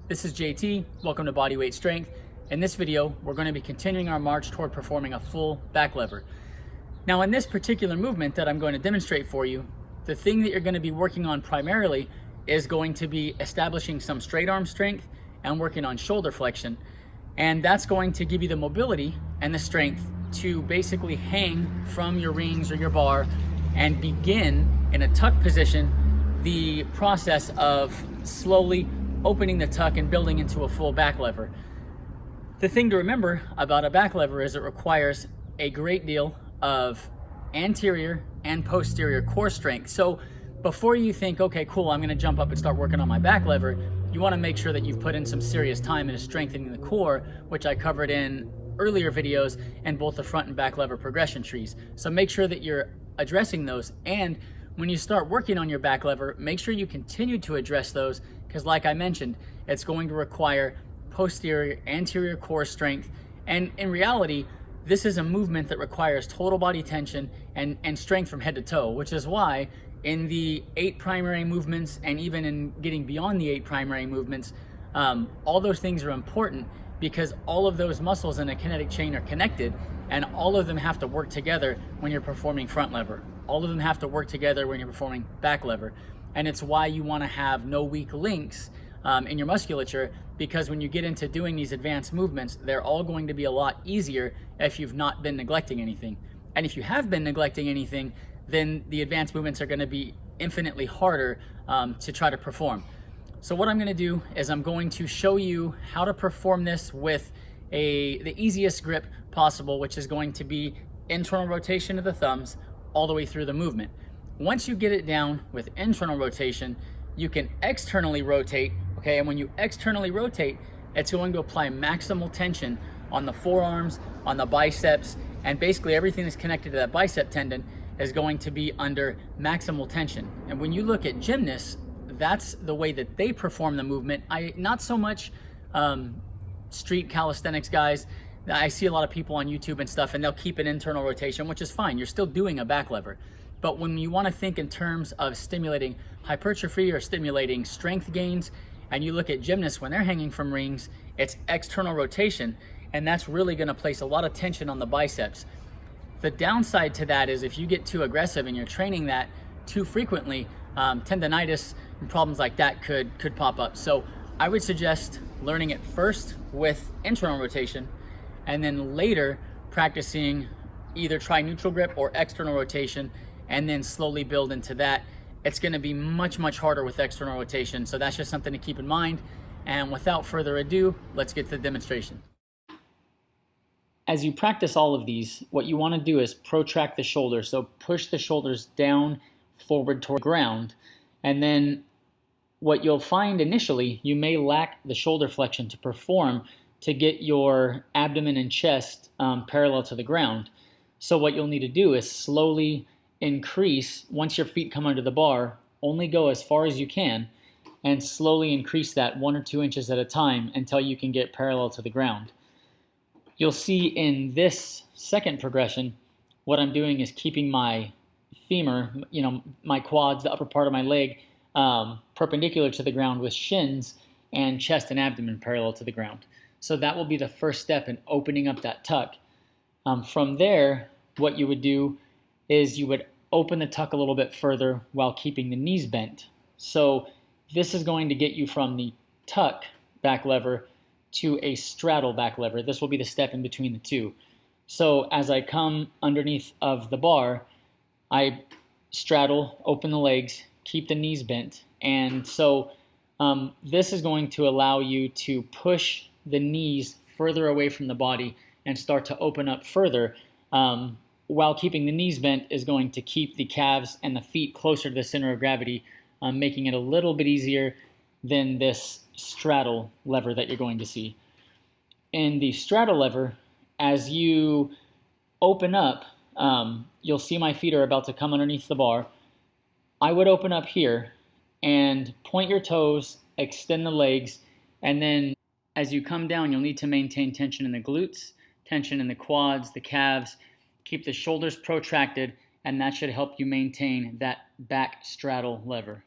This is JT, welcome to Bodyweight Strength. In this video, we're going to be continuing our march toward performing a full back lever. Now in this particular movement that I'm going to demonstrate for you, the thing that you're going to be working on primarily is going to be establishing some straight arm strength and working on shoulder flexion. And that's going to give you the mobility and the strength to basically hang from your rings or your bar and begin in a tuck position the process of slowly opening the tuck and building into a full back lever. The thing to remember about a back lever is it requires a great deal of anterior and posterior core strength. So before you think, okay, cool, I'm gonna jump up and start working on my back lever, you wanna make sure that you've put in some serious time into strengthening the core, which I covered in earlier videos and both the front and back lever progression trees. So make sure that you're addressing those, and when you start working on your back lever, make sure you continue to address those, because like I mentioned, it's going to require posterior, anterior core strength. And in reality, this is a movement that requires total body tension and strength from head to toe, which is why in the 8 primary movements and even in getting beyond the 8 primary movements, all those things are important because all of those muscles in a kinetic chain are connected, and all of them have to work together when you're performing front lever. All of them have to work together when you're performing back lever. And it's why you want to have no weak links in your musculature, because when you get into doing these advanced movements, they're all going to be a lot easier if you've not been neglecting anything. And if you have been neglecting anything, then the advanced movements are going to be infinitely harder to try to perform. So what I'm going to do is I'm going to show you how to perform this with the easiest grip possible, which is going to be internal rotation of the thumbs all the way through the movement. Once you get it down with internal rotation, you can externally rotate, okay? And when you externally rotate, it's going to apply maximal tension on the forearms, on the biceps, and basically everything that's connected to that bicep tendon is going to be under maximal tension. And when you look at gymnasts, that's the way that they perform the movement. Not so much street calisthenics guys. I see a lot of people on YouTube and stuff, and they'll keep an internal rotation, which is fine. You're still doing a back lever. But when you want to think in terms of stimulating hypertrophy or stimulating strength gains, and you look at gymnasts when they're hanging from rings, it's external rotation, and that's really going to place a lot of tension on the biceps. The downside to that is if you get too aggressive and you're training that too frequently, tendonitis and problems like that could pop up. So I would suggest learning it first with internal rotation, and then later practicing either try neutral grip or external rotation, and then slowly build into that. It's going to be much harder with external rotation, so that's just something to keep in mind. And without further ado, let's get to the demonstration. As you practice all of these, what you want to do is protract the shoulders, so push the shoulders down forward toward the ground, and then what you'll find initially, you may lack the shoulder flexion to perform to get your abdomen and chest parallel to the ground. So what you'll need to do is slowly increase, once your feet come under the bar, only go as far as you can, and slowly increase that 1 or 2 inches at a time until you can get parallel to the ground. You'll see in this second progression, what I'm doing is keeping my femur, my quads, the upper part of my leg, perpendicular to the ground with shins and chest and abdomen parallel to the ground. So that will be the first step in opening up that tuck. From there, what you would do is you would open the tuck a little bit further while keeping the knees bent. So this is going to get you from the tuck back lever to a straddle back lever. This will be the step in between the two. So as I come underneath of the bar, I straddle, open the legs, keep the knees bent. And so this is going to allow you to push the knees further away from the body and start to open up further. While keeping the knees bent is going to keep the calves and the feet closer to the center of gravity, making it a little bit easier than this straddle lever that you're going to see. In the straddle lever, as you open up, you'll see my feet are about to come underneath the bar. I would open up here and point your toes, extend the legs, and then as you come down, you'll need to maintain tension in the glutes, tension in the quads, the calves. Keep the shoulders protracted, and that should help you maintain that back straddle lever.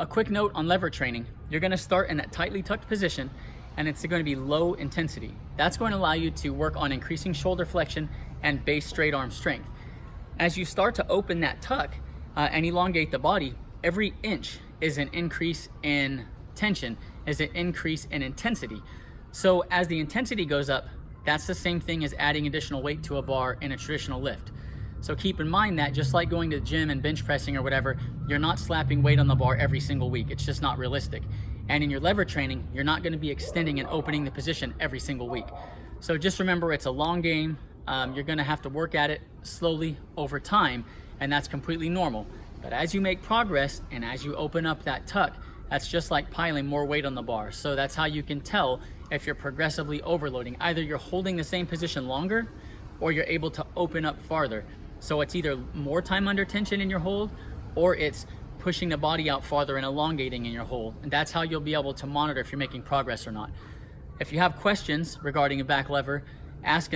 a quick note on lever training. You're gonna start in that tightly tucked position, and it's gonna be low intensity. That's going to allow you to work on increasing shoulder flexion and base straight arm strength. As you start to open that tuck and elongate the body, every inch is an increase in tension, is an increase in intensity. So as the intensity goes up, that's the same thing as adding additional weight to a bar in a traditional lift. So keep in mind that just like going to the gym and bench pressing or whatever, you're not slapping weight on the bar every single week. It's just not realistic. And in your lever training, you're not going to be extending and opening the position every single week. So just remember, it's a long game. You're going to have to work at it slowly over time, and that's completely normal. But as you make progress and as you open up that tuck, that's just like piling more weight on the bar. So that's how you can tell if you're progressively overloading. Either you're holding the same position longer or you're able to open up farther. So it's either more time under tension in your hold, or it's pushing the body out farther and elongating in your hold. And that's how you'll be able to monitor if you're making progress or not. If you have questions regarding a back lever, ask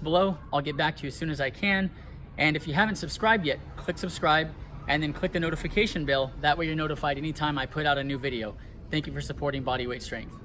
below. I'll get back to you as soon as I can. And if you haven't subscribed yet, click subscribe and then click the notification bell. That way you're notified anytime I put out a new video. Thank you for supporting Bodyweight Strength.